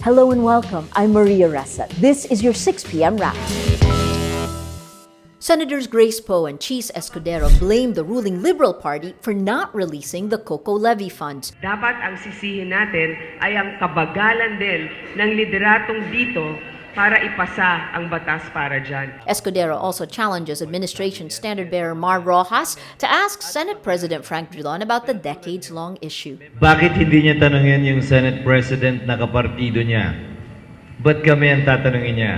Hello and welcome. I'm Maria Ressa. This is your 6 p.m. wrap. Senators Grace Poe and Escudero blamed the ruling Liberal Party for not releasing the Coco levy funds. Dapat ang sisihin natin ay ang kabagalan din ng lideratong dito para ipasa ang batas para dyan. Escudero also challenges administration standard-bearer Maria Ressa to ask Senate President Frank Drilon about the decades-long issue. Bakit hindi niya tanungin yung Senate President na kapartido niya? Ba't kami ang tatanungin niya?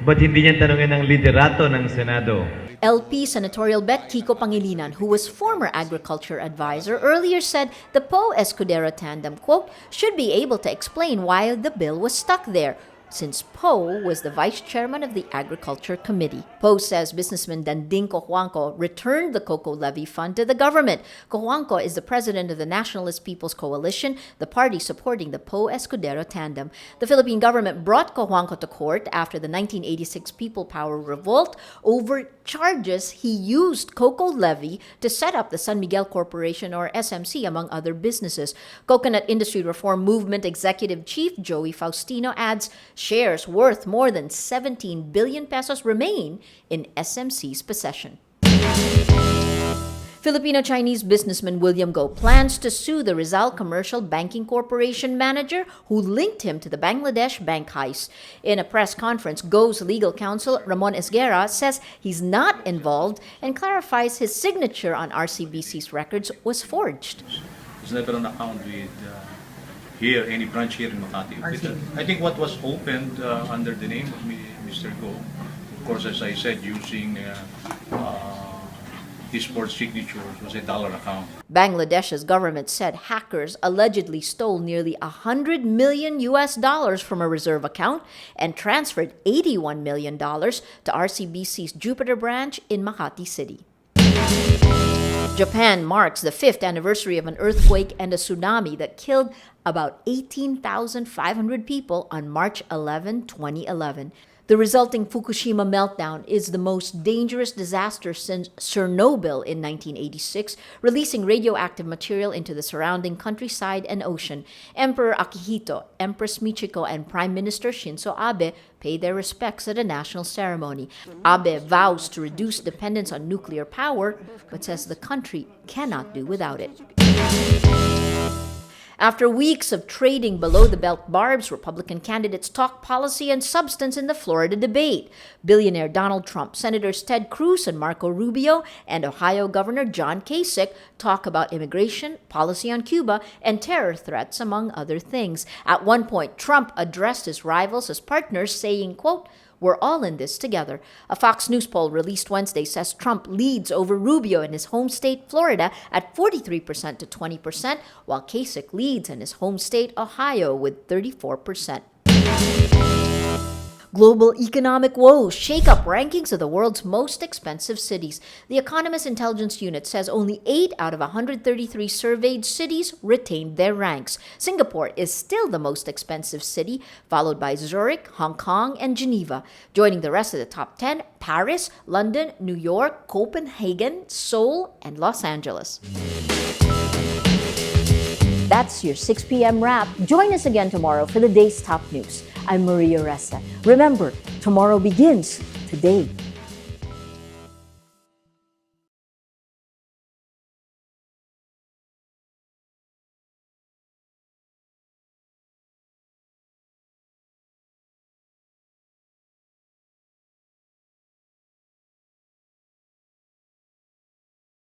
Ba't hindi niya tanungin ang liderato ng Senado? LP Senatorial Bet Kiko Pangilinan, who was former agriculture advisor, earlier said the Poe-Escudero tandem, quote, should be able to explain why the bill was stuck there, since Poe was the vice chairman of the Agriculture Committee. Poe says businessman Danding Cojuangco returned the Coco levy fund to the government. Cojuangco is the president of the Nationalist People's Coalition, the party supporting the Poe-Escudero tandem. The Philippine government brought Cojuangco to court after the 1986 People Power revolt over charges he used Coco levy to set up the San Miguel Corporation, or SMC, among other businesses. Coconut Industry Reform Movement Executive Chief Joey Faustino adds, shares worth more than 17 billion pesos remain in SMC's possession. Filipino-Chinese businessman William Go plans to sue the Rizal Commercial Banking Corporation manager who linked him to the Bangladesh bank heist. In a press conference, Go's legal counsel, Ramon Esguerra, says he's not involved and clarifies his signature on RCBC's records was forged. There's never an account with here, any branch here in Makati. I think what was opened under the name of Mr. Go, of course, as I said, using his sports signatures, was a dollar account. Bangladesh's government said hackers allegedly stole nearly $100 million from a reserve account and transferred $81 million to RCBC's Jupiter branch in Makati City. Japan marks the 5th anniversary of an earthquake and a tsunami that killed about 18,500 people on March 11, 2011. The resulting Fukushima meltdown is the most dangerous disaster since Chernobyl in 1986, releasing radioactive material into the surrounding countryside and ocean. Emperor Akihito, Empress Michiko, and Prime Minister Shinzo Abe pay their respects at a national ceremony. Abe vows to reduce dependence on nuclear power, but says the country cannot do without it. After weeks of trading below-the-belt barbs, Republican candidates talk policy and substance in the Florida debate. Billionaire Donald Trump, Senators Ted Cruz and Marco Rubio, and Ohio Governor John Kasich talk about immigration, policy on Cuba, and terror threats, among other things. At one point, Trump addressed his rivals as partners, saying, quote, "We're all in this together." A Fox News poll released Wednesday says Trump leads over Rubio in his home state, Florida, at 43% to 20%, while Kasich leads in his home state, Ohio, with 34%. Global economic woes shake up rankings of the world's most expensive cities. The Economist Intelligence Unit says only 8 out of 133 surveyed cities retained their ranks. Singapore is still the most expensive city, followed by Zurich, Hong Kong, and Geneva. Joining the rest of the top 10, Paris, London, New York, Copenhagen, Seoul, and Los Angeles. That's your 6 p.m. wrap. Join us again tomorrow for the day's top news. I'm Maria Ressa. Remember, tomorrow begins today.